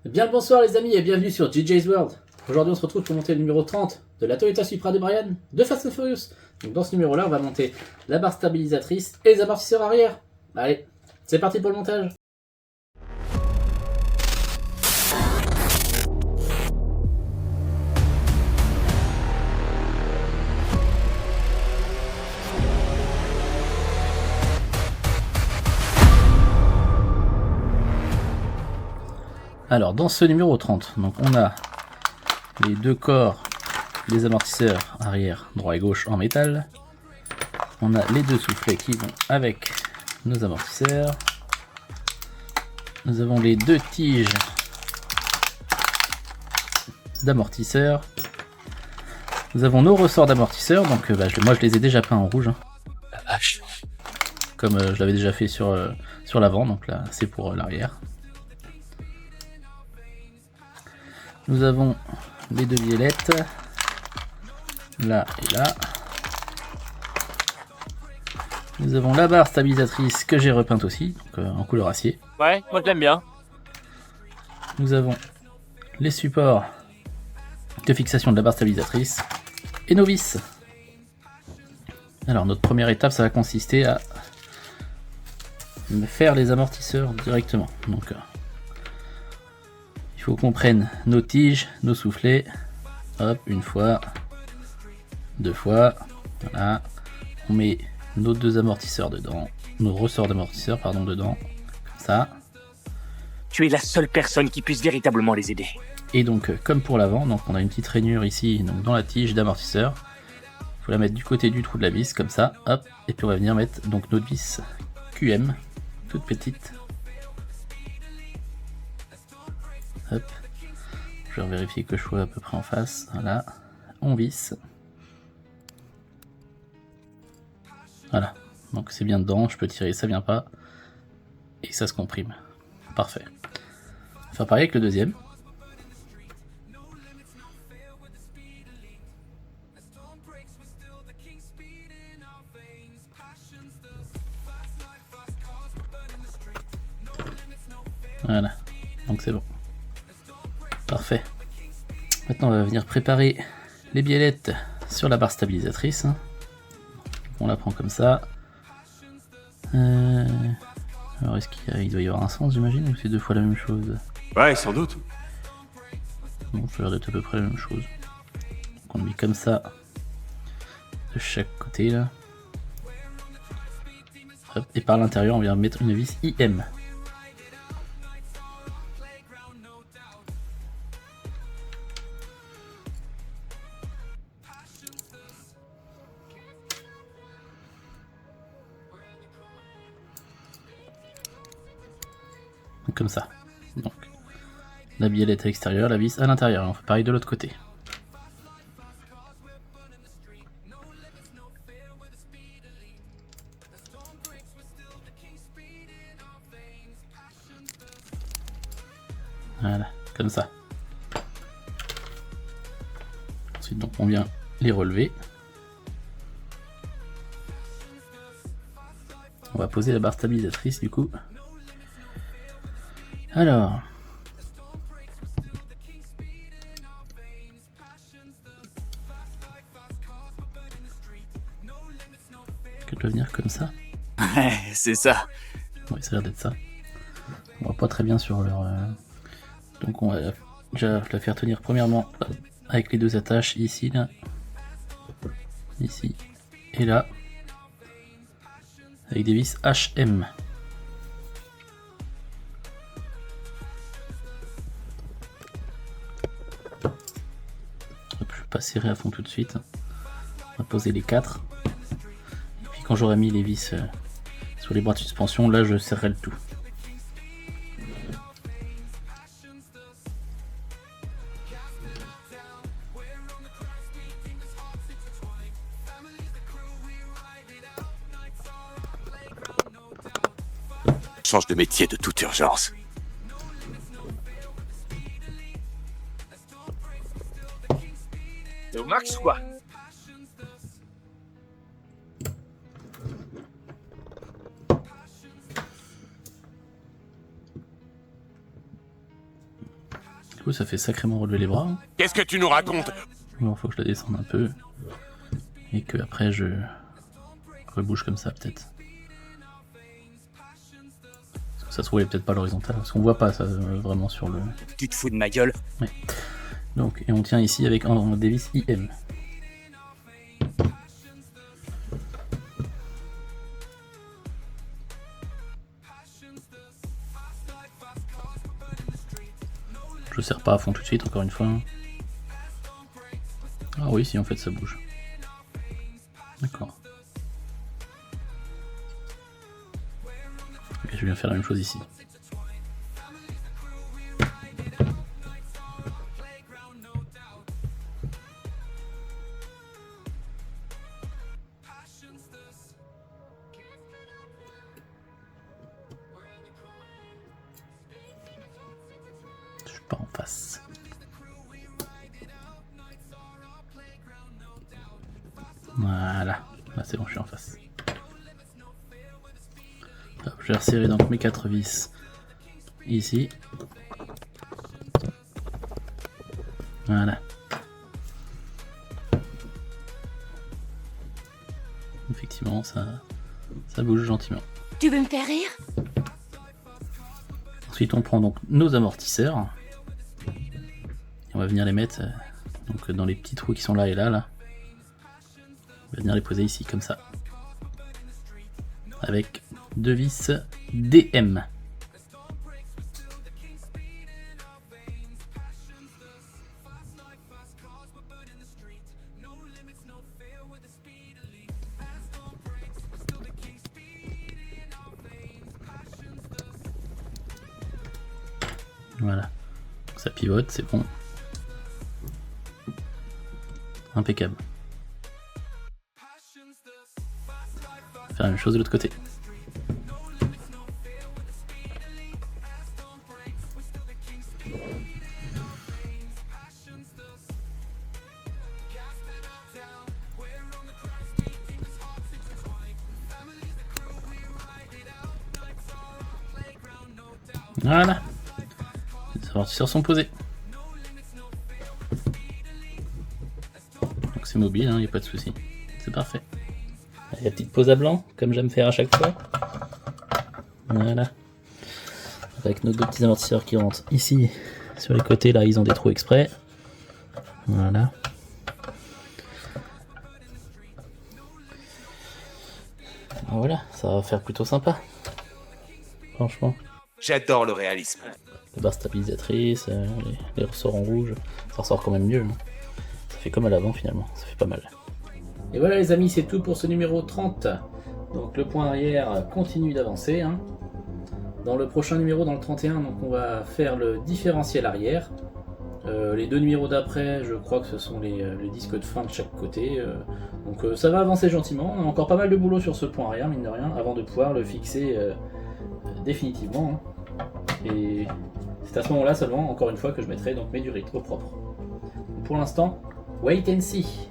Bien le bonsoir les amis et bienvenue sur JJ's World. Aujourd'hui on se retrouve pour monter le numéro 30 de la Toyota Supra de Brian de Fast and Furious. Donc dans ce numéro là on va monter la barre stabilisatrice et les amortisseurs arrière. Allez, c'est parti pour le montage. Alors dans ce numéro 30, donc on a les deux corps, les amortisseurs arrière droit et gauche en métal. On a les deux soufflets qui vont avec nos amortisseurs. Nous avons les deux tiges d'amortisseurs. Nous avons nos ressorts d'amortisseurs, donc moi je les ai déjà peints en rouge. La vache. Comme je l'avais déjà fait sur l'avant, donc là c'est pour l'arrière. Nous avons les deux biellettes, là et là. Nous avons la barre stabilisatrice que j'ai repeinte aussi, donc, en couleur acier. Ouais, moi je l'aime bien. Nous avons les supports de fixation de la barre stabilisatrice et nos vis. Alors notre première étape, ça va consister à faire les amortisseurs directement. Donc il faut qu'on prenne nos tiges, nos soufflets, hop, une fois, deux fois, voilà, on met nos deux amortisseurs dedans, nos ressorts d'amortisseurs pardon dedans, comme ça. Tu es la seule personne qui puisse véritablement les aider. Et donc comme pour l'avant, donc on a une petite rainure ici, donc dans la tige d'amortisseur. Il faut la mettre du côté du trou de la vis, comme ça, hop, et puis on va venir mettre donc notre vis QM, toute petite. Hop. Je vais vérifier que je sois à peu près en face. Voilà, on visse. Voilà, donc c'est bien dedans, je peux tirer, ça vient pas. Et ça se comprime. Parfait. On va faire pareil avec le deuxième. Voilà, donc c'est bon. Parfait. Maintenant on va venir préparer les biellettes sur la barre stabilisatrice. On la prend comme ça. Alors est-ce qu'il doit y avoir un sens, j'imagine, ou c'est deux fois la même chose? Ouais, sans doute. Bon, ça a l'air d'être à peu près la même chose. Donc on le met comme ça de chaque côté là. Hop, et par l'intérieur on vient mettre une vis IM. Comme ça. Donc la biellette à l'extérieur, la vis à l'intérieur. On fait pareil de l'autre côté. Voilà, comme ça. Ensuite donc on vient les relever. On va poser la barre stabilisatrice du coup. Alors, qu'elle doit venir comme ça. Ouais, c'est ça. Oui, ça a l'air d'être ça. On voit pas très bien sur leur. Donc on va déjà la faire tenir premièrement avec les deux attaches ici, là, ici et là, avec des vis HM. Je vais pas serrer à fond tout de suite. On va poser les 4. Et puis quand j'aurai mis les vis sur les bras de suspension, là je serrerai le tout. Change de métier de toute urgence. Au max, quoi. coup, ça fait sacrément relever les bras. Hein. Qu'est-ce que tu nous racontes? Bon, faut que je la descende un peu. Et que après je rebouge comme ça, peut-être. Parce que ça se trouve, il est peut-être pas l'horizontale. Parce qu'on voit pas ça vraiment sur le. Tu te fous de ma gueule? Ouais. Donc, et on tient ici avec un dévis IM. Je serre pas à fond tout de suite, encore une fois. Ah oui, si en fait ça bouge. D'accord. Ok, je vais faire la même chose ici. Je suis pas en face. Voilà, là c'est bon, je suis en face. Hop, je vais resserrer donc mes 4 vis ici. Voilà. Effectivement, ça bouge gentiment. Tu veux me faire rire? Ensuite, on prend donc nos amortisseurs. Et on va venir les mettre donc, dans les petits trous qui sont là et là, là. On va venir les poser ici, comme ça. Avec 2 vis DM. Voilà. Ça pivote, c'est bon. Impeccable. Faire la même chose de l'autre côté. Voilà. Les amortisseurs sont posés. Donc c'est mobile, il n'y a pas de souci. C'est parfait. La petite pose à blanc, comme j'aime faire à chaque fois. Voilà. Avec nos deux petits amortisseurs qui rentrent ici, sur les côtés, là ils ont des trous exprès. Voilà. Voilà, ça va faire plutôt sympa. Franchement. J'adore le réalisme. Les barres stabilisatrices, les ressorts en rouge, ça ressort quand même mieux. Hein. Ça fait comme à l'avant finalement, ça fait pas mal. Et voilà les amis, c'est tout pour ce numéro 30. Donc le point arrière continue d'avancer. Hein. Dans le prochain numéro, dans le 31, donc on va faire le différentiel arrière. Les deux numéros d'après, je crois que ce sont les disques de fin de chaque côté. Donc ça va avancer gentiment. On a encore pas mal de boulot sur ce point arrière, mine de rien, avant de pouvoir le fixer définitivement. Hein. Et c'est à ce moment-là seulement, encore une fois, que je mettrai donc mes durites au propre. Donc, pour l'instant, wait and see.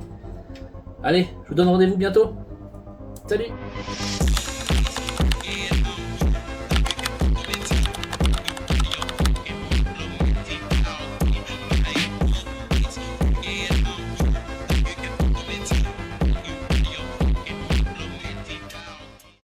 Allez, je vous donne rendez-vous bientôt. Salut!